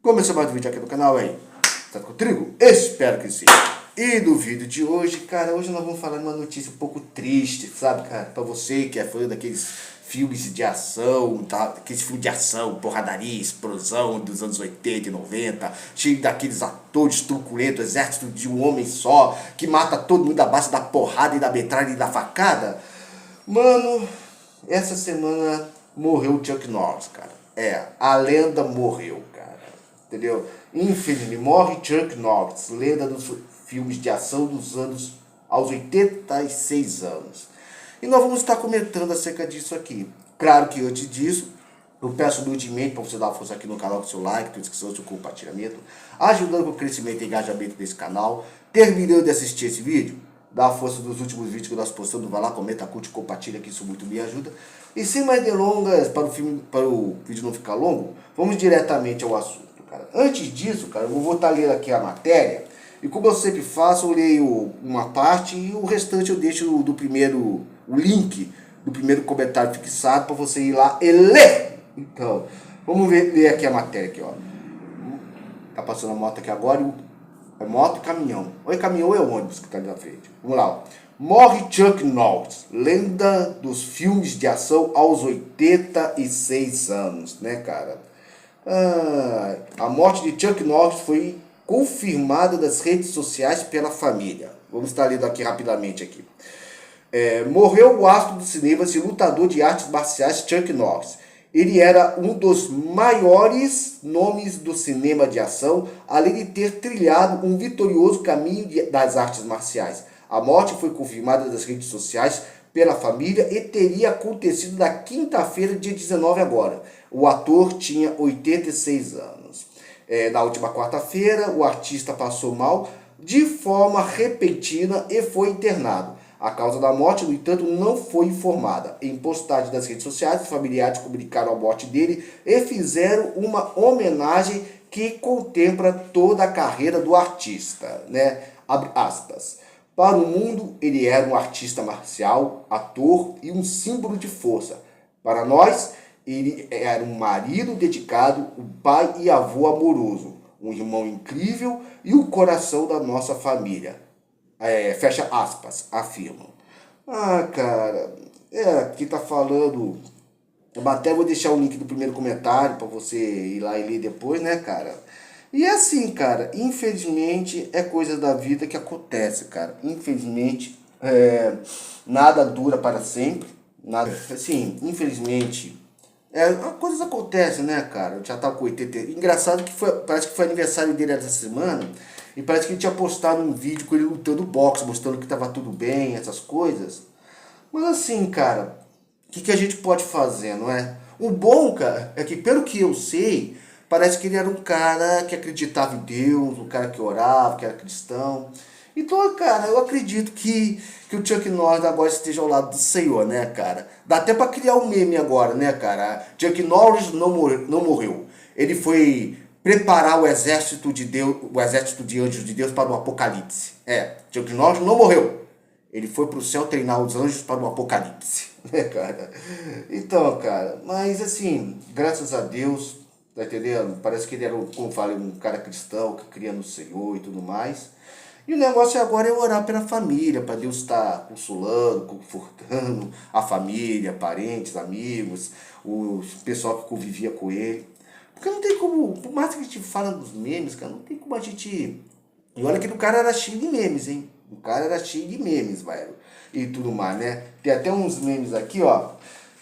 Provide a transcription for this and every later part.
Começou mais um vídeo aqui no canal aí. Tá comigo? Espero que sim. E no vídeo de hoje, cara, hoje nós vamos falar de uma notícia um pouco triste, sabe, cara? Pra você que é fã daqueles filmes de ação, tá? Aqueles filmes de ação, porradaria, explosão dos anos 80 e 90, cheio daqueles atores truculentos, exército de um homem só, que mata todo mundo à base da porrada e da metralha e da facada. Mano, essa semana morreu o Chuck Norris, cara. A lenda morreu, cara. Entendeu? Infelizmente, morre Chuck Norris, lenda dos filmes de ação dos anos aos 86 anos. E nós vamos estar comentando acerca disso aqui. Claro que antes disso, eu peço humildemente para você dar uma força aqui no canal com seu like, sua inscrição, seu compartilhamento, ajudando o crescimento e engajamento desse canal. Terminando de assistir esse vídeo, dá a força dos últimos vídeos que nós postamos, vai lá, comenta, curte, compartilha, que isso muito me ajuda. E sem mais delongas, para o vídeo não ficar longo, vamos diretamente ao assunto, cara. Antes disso, cara, eu vou estar lendo aqui a matéria, e como eu sempre faço, eu leio uma parte e o restante eu deixo o link do primeiro comentário fixado para você ir lá e ler. Então, vamos ler aqui a matéria aqui, ó. Tá passando a moto aqui agora, é moto e caminhão. Ou é caminhão ou é ônibus que tá ali na frente. Vamos lá, ó. Morre Chuck Norris, lenda dos filmes de ação aos 86 anos, né, cara? A morte de Chuck Norris foi confirmada nas redes sociais pela família. Vamos estar lendo aqui rapidamente aqui. Morreu o astro do cinema e lutador de artes marciais Chuck Norris. Ele era um dos maiores nomes do cinema de ação, além de ter trilhado um vitorioso caminho das artes marciais. A morte foi confirmada nas redes sociais pela família e teria acontecido na quinta-feira, dia 19 agora. O ator tinha 86 anos. Na última quarta-feira, o artista passou mal de forma repentina e foi internado. A causa da morte, no entanto, não foi informada. Em postagem das redes sociais, os familiares comunicaram a morte dele e fizeram uma homenagem que contempla toda a carreira do artista, né? Abre aspas. Para o mundo, ele era um artista marcial, ator e um símbolo de força. Para nós, ele era um marido dedicado, um pai e avô amoroso, um irmão incrível e o coração da nossa família. Fecha aspas, afirmam. Cara, aqui tá falando. Eu até vou deixar o link do primeiro comentário para você ir lá e ler depois, né, cara? E é assim, cara, infelizmente é coisa da vida que acontece, cara. Infelizmente, nada dura para sempre. Nada, assim, infelizmente, coisas acontecem, né, cara? Eu já tava com 80. Engraçado que parece que foi aniversário dele essa semana. E parece que ele tinha postado um vídeo com ele lutando boxe, mostrando que tava tudo bem, essas coisas. Mas assim, cara, o que a gente pode fazer, não é? O bom, cara, é que pelo que eu sei, parece que ele era um cara que acreditava em Deus, um cara que orava, que era cristão. Então, cara, eu acredito que o Chuck Norris agora esteja ao lado do Senhor, né, cara? Dá até pra criar um meme agora, né, cara? Chuck Norris não morreu. Ele foi preparar o exército de Deus, o exército de anjos de Deus para o apocalipse. Chuck Norris não morreu. Ele foi pro céu treinar os anjos para o apocalipse, né, cara? Então, cara, mas assim, graças a Deus, tá entendendo? Parece que ele era, como eu falei, um cara cristão que cria no Senhor e tudo mais. E o negócio agora é orar pela família, para Deus estar consolando, confortando a família, parentes, amigos, o pessoal que convivia com ele. Porque não tem como, por mais que a gente fala dos memes, cara, não tem como a gente... E olha que o cara era cheio de memes, hein? O cara era cheio de memes, velho. E tudo mais, né? Tem até uns memes aqui, ó.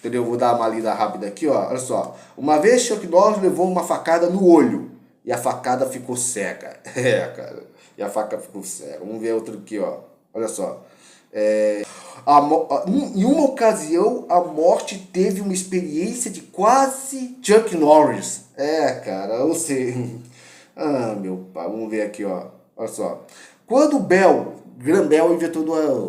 Entendeu? Vou dar uma lida rápida aqui, ó. Olha só. Uma vez Chuck Norris levou uma facada no olho. E a facada ficou cega. Cara. E a faca ficou cega. Vamos ver outro aqui, ó. Olha só. Em uma ocasião, a morte teve uma experiência de quase Chuck Norris. Cara, eu sei. Meu pai, vamos ver aqui, ó. Olha só. Quando Graham Bell inventou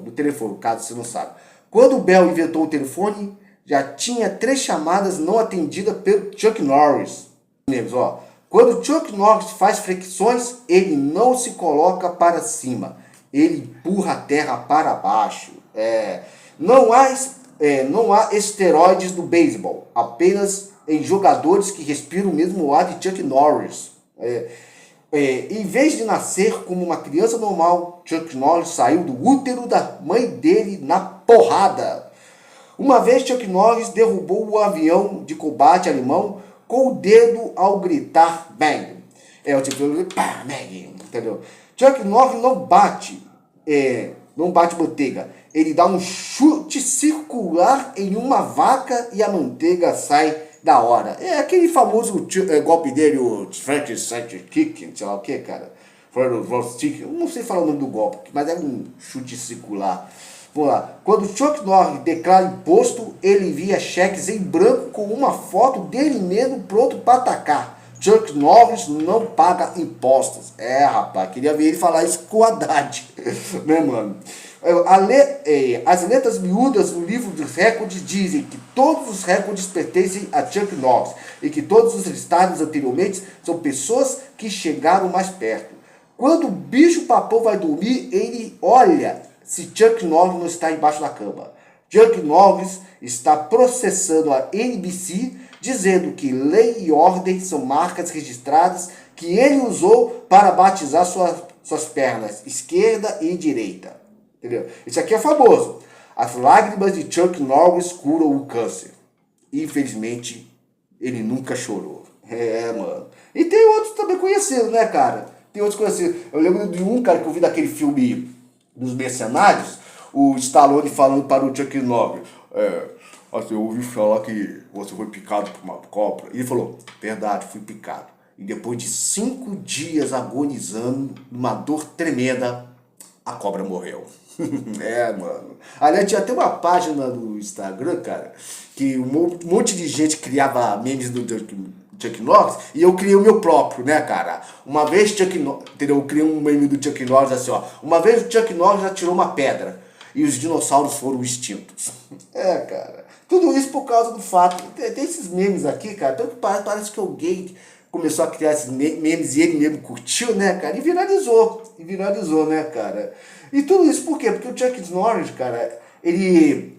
do telefone, caso você não sabe. Quando o Bell inventou o telefone, já tinha 3 chamadas não atendidas pelo Chuck Norris. Ó. Quando Chuck Norris faz flexões, ele não se coloca para cima. Ele empurra a terra para baixo. Não há esteroides no beisebol, apenas em jogadores que respiram o mesmo ar de Chuck Norris. Em vez de nascer como uma criança normal, Chuck Norris saiu do útero da mãe dele na porrada. Uma vez Chuck Norris derrubou o avião de combate alemão com o dedo ao gritar bang. O tipo, pá, bang, entendeu? Chuck Norris não bate manteiga. Ele dá um chute circular em uma vaca e a manteiga sai da hora. É aquele famoso golpe dele, o Frankenstein Kick, sei lá o que, cara. Eu não sei falar o nome do golpe, mas é um chute circular. Vamos lá. Quando Chuck Norris declara imposto, ele envia cheques em branco com uma foto dele mesmo pronto para atacar. Chuck Norris não paga impostos. Rapaz, queria ver ele falar isso com o Haddad. Né, mano? As letras miúdas do livro dos recordes dizem que todos os recordes pertencem a Chuck Norris e que todos os listados anteriormente são pessoas que chegaram mais perto. Quando o bicho papão vai dormir, ele olha se Chuck Norris não está embaixo da cama. Chuck Norris está processando a NBC, dizendo que lei e ordem são marcas registradas que ele usou para batizar suas pernas esquerda e direita. Entendeu? Isso aqui é famoso. As lágrimas de Chuck Norris curam o câncer. Infelizmente, ele nunca chorou. Mano. E tem outros também conhecidos, né, cara? Tem outros conhecidos. Eu lembro de um, cara, que eu vi daquele filme dos Mercenários, o Stallone falando para o Chuck Norris. Assim, eu ouvi falar que você foi picado por uma cobra. E ele falou, verdade, fui picado. E depois de 5 dias agonizando, numa dor tremenda, a cobra morreu. Mano. Aliás, tinha até uma página no Instagram, cara, que um monte de gente criava memes do Chuck Norris, e eu criei o meu próprio, né, cara? Uma vez eu criei um meme do Chuck Norris assim, ó. Uma vez o Chuck Norris atirou uma pedra e os dinossauros foram extintos. Cara. Tudo isso por causa do fato. Tem esses memes aqui, cara. Tanto parece que alguém começou a criar esses memes e ele mesmo curtiu, né, cara? E viralizou, né, cara? E tudo isso por quê? Porque o Chuck Norris, cara, ele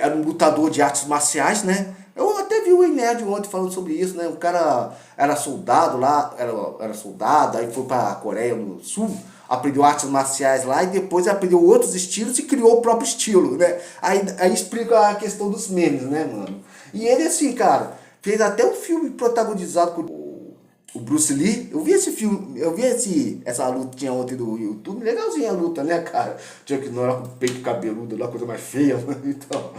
era um lutador de artes marciais, né? Eu até vi o Nerd ontem falando sobre isso, né? O cara era soldado lá, era soldado, aí foi pra Coreia do Sul, aprendeu artes marciais lá e depois aprendeu outros estilos e criou o próprio estilo, né? Aí explica a questão dos memes, né, mano? E ele, assim, cara, fez até um filme protagonizado com o Bruce Lee. Eu vi esse filme, essa lutinha ontem do YouTube, legalzinha a luta, né, cara? Chuck Norris com o peito cabeludo lá, coisa mais feia, mano, então.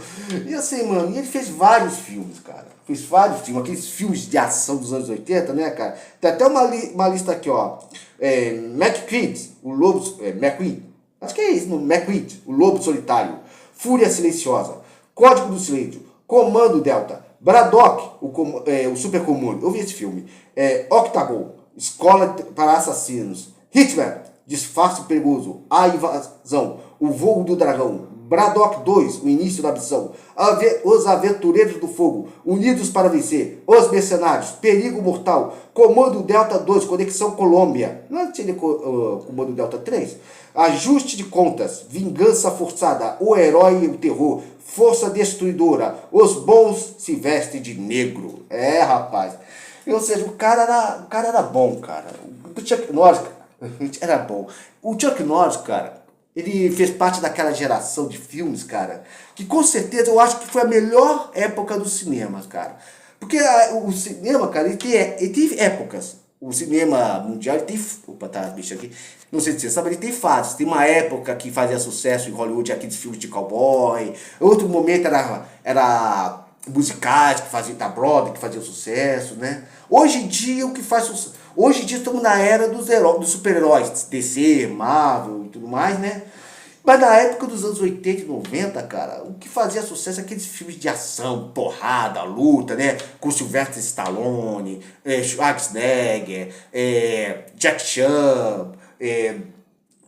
E assim, mano, e ele fez vários filmes, cara. Fez vários filmes, aqueles filmes de ação dos anos 80, né, cara? Tem até uma lista aqui, ó. McQueen, o Lobo... McQueen, acho que é isso, McQueen, o Lobo Solitário. Fúria Silenciosa. Código do Silêncio. Comando Delta. Braddock, o Super Comum, eu vi esse filme. Octagon, Escola para Assassinos. Hitler, Disfarce Perigoso. A Invasão, O Voo do Dragão. Braddock 2, O Início da Missão. Os Aventureiros do Fogo, Unidos para Vencer. Os Mercenários, Perigo Mortal. Comando Delta 2, Conexão Colômbia. Não tinha Comando Delta 3? Ajuste de Contas, Vingança Forçada, O Herói e o Terror. Força Destruidora, Os Bons se Vestem de Negro. Rapaz. Ou seja, o cara era bom, cara. O Chuck Norris era bom. O Chuck Norris, cara, ele fez parte daquela geração de filmes, cara, que com certeza eu acho que foi a melhor época dos cinemas, cara. Porque o cinema, cara, ele tem épocas. O cinema mundial, ele tem... Opa, tá, bicho aqui. Não sei se você sabe, ele tem fases. Tem uma época que fazia sucesso em Hollywood, aqueles filmes de cowboy. Outro momento era musicais, que faziam da Broadway, que faziam sucesso, né? Hoje em dia, o que faz sucesso... Hoje em dia, estamos na era dos super-heróis. DC, Marvel e tudo mais, né? Mas na época dos anos 80 e 90, cara, o que fazia sucesso é aqueles filmes de ação, porrada, luta, né? Com Sylvester Stallone, Schwarzenegger, Jack Chan,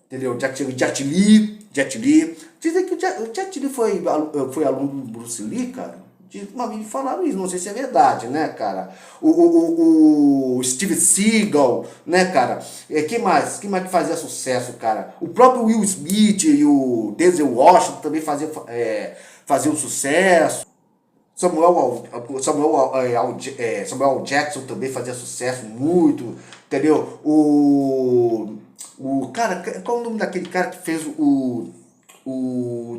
entendeu? Jet Li. Dizem que o Jet Li foi aluno do Bruce Lee, cara. Me falaram isso, não sei se é verdade, né, cara? O Steve Seagal, né, cara? Quem mais que fazia sucesso, cara? O próprio Will Smith e o Denzel Washington também faziam sucesso. Samuel Jackson também fazia sucesso muito, entendeu? Cara, qual é o nome daquele cara que fez o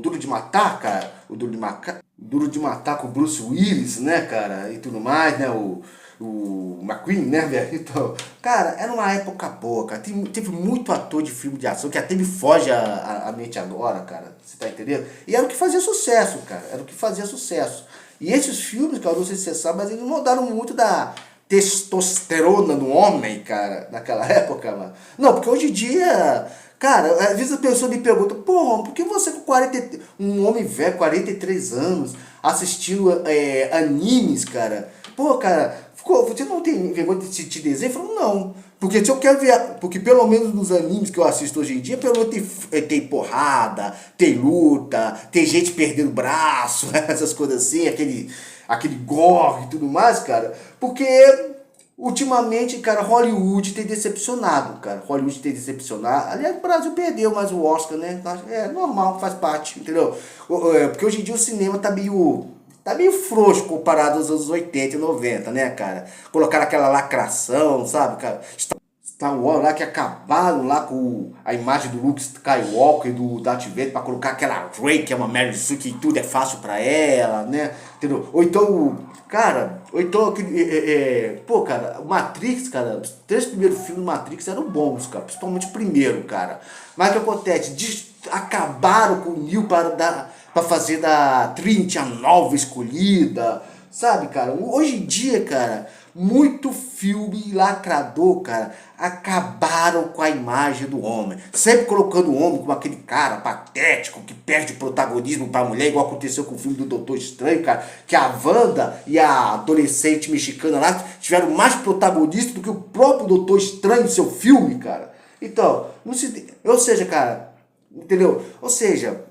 Duro de Matar, cara? Duro de Matar com o Bruce Willis, né, cara? E tudo mais, né? O McQueen, né, velho? Então, cara, era uma época boa, cara. Teve muito ator de filme de ação que até me foge a mente agora, cara. Você tá entendendo? E era o que fazia sucesso, cara. Era o que fazia sucesso. E esses filmes, cara, eu não sei se você sabe, mas eles mudaram muito da testosterona no homem, cara, naquela época, mano. Não, porque hoje em dia, cara, às vezes a pessoa me pergunta, porra, por que você com 40, um homem velho, 43 anos, assistindo animes, cara? Pô, cara, você não tem vergonha de assistir desenho? Eu falo, não. Porque se eu quero ver, porque pelo menos nos animes que eu assisto hoje em dia, pelo menos tem porrada, tem luta, tem gente perdendo braço, essas coisas assim, aquele gore e tudo mais, cara. Porque ultimamente, cara, Hollywood tem decepcionado, cara. Hollywood tem decepcionado. Aliás, o Brasil perdeu mais o Oscar, né? É normal, faz parte, entendeu? Porque hoje em dia o cinema tá meio frouxo comparado aos anos 80 e 90, né, cara? Colocaram aquela lacração, sabe, cara? Star Wars lá que acabaram lá com a imagem do Luke Skywalker e do Darth Vader pra colocar aquela Rey, que é uma Mary Sue, que tudo é fácil pra ela, né? Entendeu? Ou então, cara, pô, cara, o Matrix, cara, os 3 primeiros filmes do Matrix eram bons, cara, principalmente o primeiro, cara. Mas o que acontece? Acabaram com o Neo pra fazer da Trinity a nova escolhida, sabe, cara? Hoje em dia, cara, muito filme lacrador, cara, acabaram com a imagem do homem. Sempre colocando o homem como aquele cara patético que perde o protagonismo pra mulher, igual aconteceu com o filme do Doutor Estranho, cara, que a Wanda e a adolescente mexicana lá tiveram mais protagonista do que o próprio Doutor Estranho em seu filme, cara. Então, ou seja, cara, entendeu? Ou seja,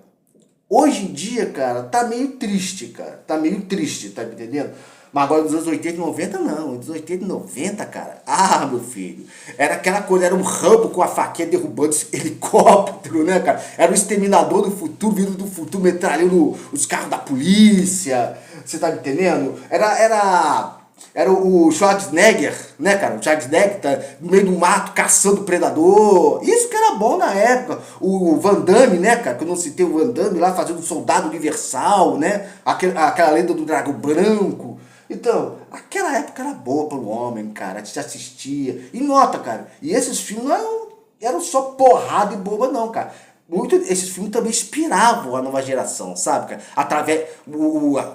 hoje em dia, cara, tá meio triste, cara. Tá meio triste, tá me entendendo? Mas agora dos anos 80 e 90, não. Dos 80 e 90, cara. Ah, meu filho. Era aquela coisa, era um Rambo com a faquinha derrubando esse helicóptero, né, cara? Era o exterminador do futuro, vindo do futuro, metralhando os carros da polícia. Você tá me entendendo? Era o Schwarzenegger, né, cara? O Schwarzenegger tá no meio do mato caçando o predador. Isso que era bom na época. O Van Damme, né, cara? Que eu não citei o Van Damme lá fazendo o Soldado Universal, né? Aquela lenda do dragão branco. Então, aquela época era boa para o homem, cara. A gente assistia. E nota, cara. E esses filmes não eram só porrada e boba, não, cara. Esses filmes também inspiravam a nova geração, sabe, cara? Através,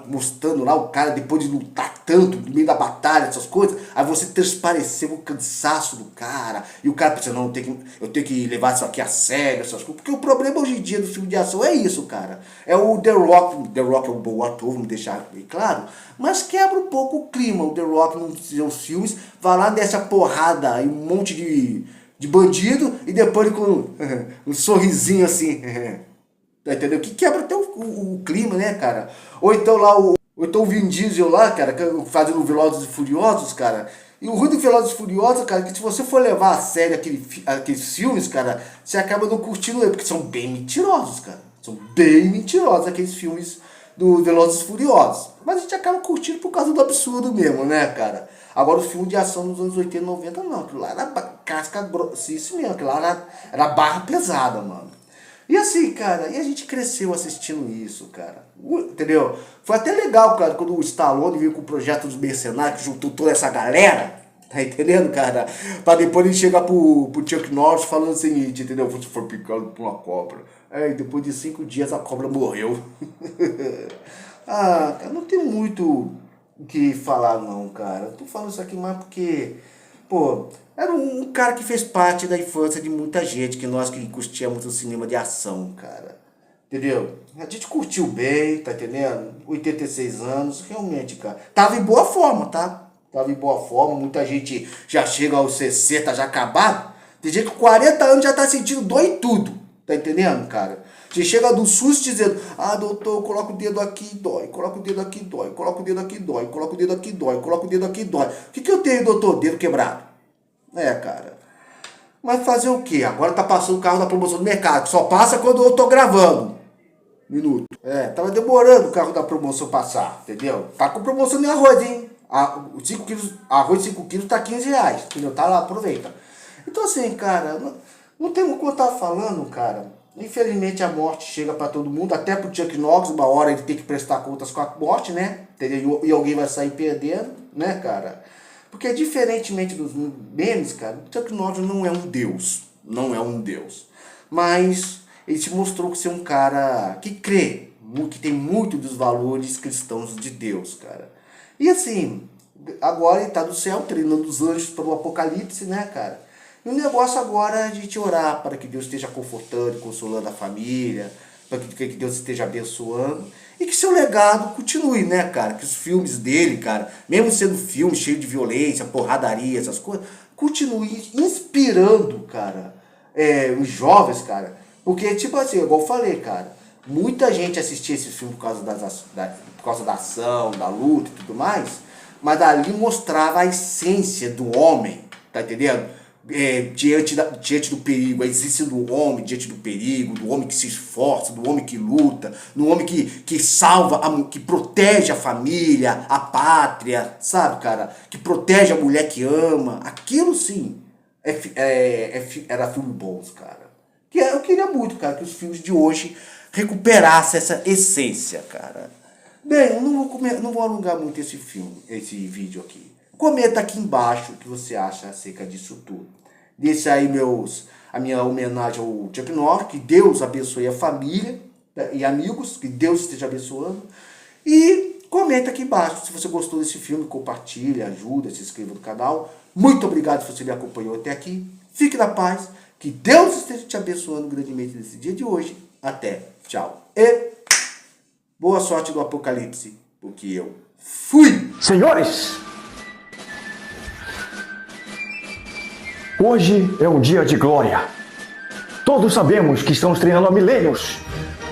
mostrando lá o cara depois de lutar tanto no meio da batalha, essas coisas, aí você transpareceu o cansaço do cara, e o cara pensa, não, eu tenho que levar isso aqui a sério, essas coisas. Porque o problema hoje em dia do filme de ação é isso, cara. É o The Rock é um bom ator, vamos deixar bem claro, mas quebra um pouco o clima. O The Rock nos seus filmes vai lá dessa porrada e um monte de bandido e depois com um sorrisinho assim. Tá entendendo? Que quebra até o clima, né, cara? Ou então o Vin Diesel lá, cara, fazendo Velozes e Furiosos, cara. E o ruim do Velozes e Furiosos, cara, que se você for levar a sério aqueles filmes, cara, você acaba não curtindo ele, porque são bem mentirosos, cara. São bem mentirosos aqueles filmes do Velozes e Furiosos. Mas a gente acaba curtindo por causa do absurdo mesmo, né, cara? Agora, os filmes de ação nos anos 80 e 90, não. Aquilo lá era casca grossíssima mesmo. Aquilo lá era barra pesada, mano. E assim, cara, e a gente cresceu assistindo isso, cara. Entendeu? Foi até legal, cara, quando o Stallone veio com o projeto dos mercenários, que juntou toda essa galera. Tá entendendo, cara? Pra depois ele chegar pro Chuck Norris falando o seguinte, entendeu? Você foi picado por uma cobra. E depois de 5 dias a cobra morreu. Ah, cara, não tem muito o que falar não, cara. Eu tô falando isso aqui mais porque, pô, era um cara que fez parte da infância de muita gente, que nós que curtíamos o cinema de ação, cara. Entendeu? A gente curtiu bem, tá entendendo? 86 anos, realmente, cara. Tava em boa forma, tá? Tava em boa forma, muita gente já chega aos 60 já acabado. Tem gente com 40 anos já tá sentindo dor em tudo, tá entendendo, cara? Você chega do SUS dizendo, doutor, eu coloco o dedo aqui e dói, coloco o dedo aqui e dói, coloco o dedo aqui e dói, coloco o dedo aqui e dói, coloco o dedo aqui e dói. O que eu tenho, doutor? Dedo quebrado. Cara. Mas fazer o quê? Agora tá passando o carro da promoção do mercado, que só passa quando eu tô gravando. Minuto. Tava demorando o carro da promoção passar, entendeu? Tá com promoção de arroz, hein? Arroz 5 quilos tá 15 reais, entendeu? Tá lá, aproveita. Então assim, cara, não tem como eu tava falando, cara. Infelizmente a morte chega pra todo mundo, até pro Chuck Norris, uma hora ele tem que prestar contas com a morte, né? Entendeu? E alguém vai sair perdendo, né, cara? Porque diferentemente dos memes, cara, o Chuck Norris não é um deus. Não é um deus. Mas ele se mostrou ser um cara que crê, que tem muito dos valores cristãos de Deus, cara. E assim, agora ele tá do céu, treinando os anjos para o apocalipse, né, cara? E o negócio agora é a gente orar para que Deus esteja confortando, consolando a família, para que Deus esteja abençoando. E que seu legado continue, né, cara? Que os filmes dele, cara, mesmo sendo filme cheio de violência, porradaria, essas coisas, continue inspirando, cara, os jovens, cara. Porque, tipo assim, igual eu falei, cara, muita gente assistia esse filme por causa da ação, da luta e tudo mais, mas ali mostrava a essência do homem, tá entendendo? Diante do perigo, a essência do homem diante do perigo, do homem que se esforça, do homem que luta, do homem que salva, que protege a família, a pátria, sabe, cara? Que protege a mulher que ama. Aquilo sim era filme bons, cara. Eu queria muito, cara, que os filmes de hoje recuperassem essa essência, cara. Bem, eu não vou alongar muito esse vídeo aqui. Comenta aqui embaixo o que você acha acerca disso tudo. Deixa aí a minha homenagem ao Chuck Norris, que Deus abençoe a família e amigos, que Deus esteja abençoando. E comenta aqui embaixo se você gostou desse filme, compartilha, ajuda, se inscreva no canal. Muito obrigado se você me acompanhou até aqui. Fique na paz, que Deus esteja te abençoando grandemente nesse dia de hoje. Até, tchau. E boa sorte no apocalipse, porque eu fui! Senhores, hoje é um dia de glória. Todos sabemos que estamos treinando há milênios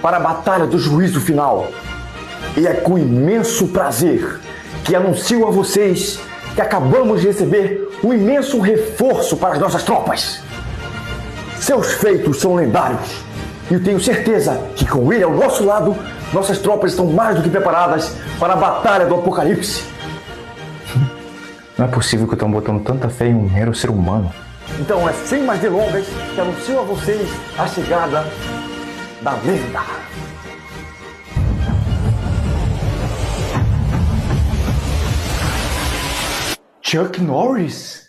para a batalha do juízo final. E é com imenso prazer que anuncio a vocês que acabamos de receber um imenso reforço para as nossas tropas. Seus feitos são lendários e eu tenho certeza que com ele ao nosso lado, nossas tropas estão mais do que preparadas para a batalha do apocalipse. Não é possível que estão botando tanta fé em um mero ser humano. Então é sem mais delongas que anuncio a vocês a chegada da lenda. Chuck Norris?